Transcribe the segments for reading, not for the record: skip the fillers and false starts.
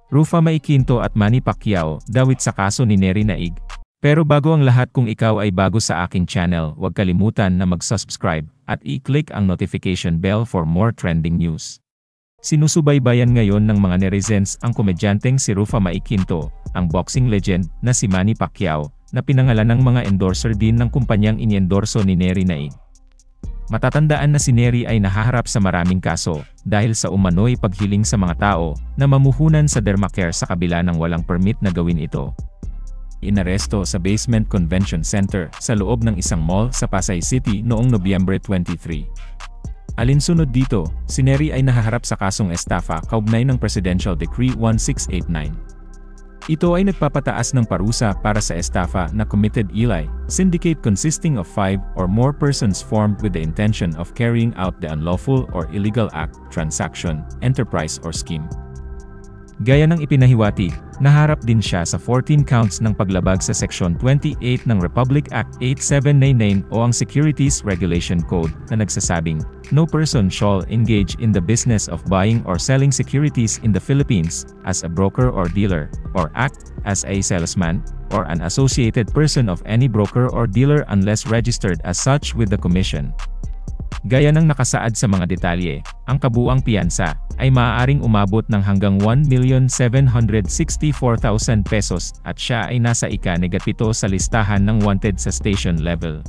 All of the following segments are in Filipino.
Rufa Maiquinto at Manny Pacquiao, dawit sa kaso ni Nery Naig. Pero bago ang lahat, kung ikaw ay bago sa aking channel, huwag kalimutan na mag-subscribe at i-click ang notification bell for more trending news. Sinusubaybayan ngayon ng mga netizens ang komedyanteng si Rufa Maiquinto, ang boxing legend na si Manny Pacquiao, na pinangalan ng mga endorser din ng kumpanyang iniendorso ni Nery Naig. Matatandaan na si Nery ay nahaharap sa maraming kaso dahil sa umano'y paghiling sa mga tao na mamuhunan sa dermacare sa kabila ng walang permit na gawin ito. Inaresto sa Basement Convention Center sa loob ng isang mall sa Pasay City noong Nobyembre 23. Alinsunod dito, si Nery ay nahaharap sa kasong estafa kaugnay ng Presidential Decree 1689. Ito ay nagpapataas ng parusa para sa estafa na committed ily, syndicate consisting of 5 or more persons formed with the intention of carrying out the unlawful or illegal act, transaction, enterprise or scheme. Gaya ng ipinahiwatig, naharap din siya sa 14 counts ng paglabag sa Section 28 ng Republic Act 8799 o ang Securities Regulation Code na nagsasabing, "No person shall engage in the business of buying or selling securities in the Philippines, as a broker or dealer, or act as a salesman, or an associated person of any broker or dealer unless registered as such with the Commission." Gaya ng nakasaad sa mga detalye, ang kabuuang piyansa ay maaaring umabot ng hanggang 1,764,000 pesos at siya ay nasa ika-7 sa listahan ng wanted sa station level.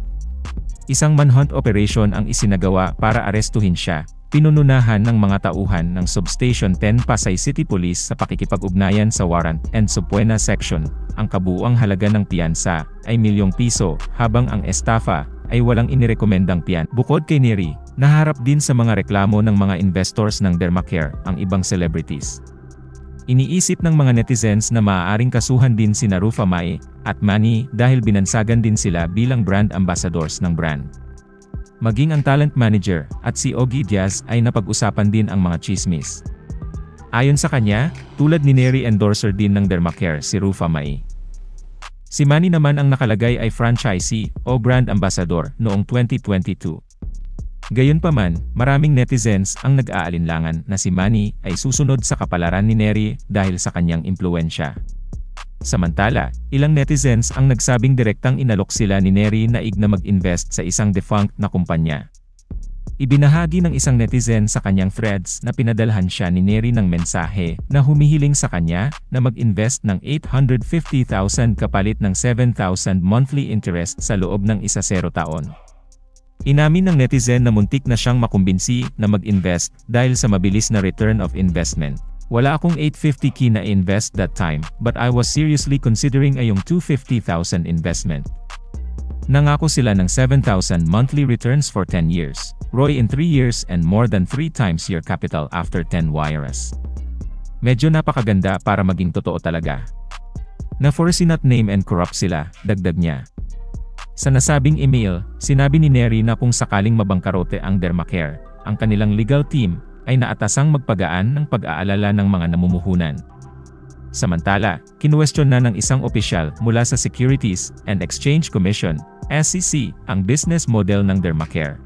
Isang manhunt operation ang isinagawa para arestuhin siya, pinununahan ng mga tauhan ng Substation 10 Pasay City Police sa pakikipag-ugnayan sa Warrant and Subpoena Section. Ang kabuuang halaga ng piyansa ay ₱1,000,000 habang ang estafa ay walang inirekomendang piyan. Bukod kay Nery, naharap din sa mga reklamo ng mga investors ng dermacare ang ibang celebrities. Iniisip ng mga netizens na maaaring kasuhan din sina Rufa Mai at Manny dahil binansagan din sila bilang brand ambassadors ng brand. Maging ang talent manager at si Ogie Diaz ay napag-usapan din ang mga chismis. Ayon sa kanya, tulad ni Nery, endorser din ng dermacare si Rufa Mai. Si Manny naman ang nakalagay ay franchisee o brand ambassador noong 2022. Gayunpaman, maraming netizens ang nag-aalinlangan na si Manny ay susunod sa kapalaran ni Nery dahil sa kanyang impluwensya. Samantala, ilang netizens ang nagsabing direktang inalok sila ni Nery Naig na mag-invest sa isang defunct na kumpanya. Ibinahagi ng isang netizen sa kanyang threads na pinadalhan siya ni Nery ng mensahe na humihiling sa kanya na mag-invest ng 850,000 kapalit ng 7,000 monthly interest sa loob ng 10 taon. Inamin ng netizen na muntik na siyang makumbinsi na mag-invest dahil sa mabilis na return of investment. "Wala akong 850k na invest that time, but I was seriously considering yung 250,000 investment. Nangako sila ng 7,000 monthly returns for 10 years. ROI in 3 years and more than 3 times your capital after 10 years. Medyo napakaganda para maging totoo talaga. Na-foresee not name and corrupt sila," dagdag niya. Sa nasabing email, sinabi ni Nery na kung sakaling mabangkarote ang dermacare, ang kanilang legal team ay naatasang magpagaan ng pag-aalala ng mga namumuhunan. Samantala, kinuwestiyon na ng isang opisyal mula sa Securities and Exchange Commission, SEC, ang business model ng dermacare.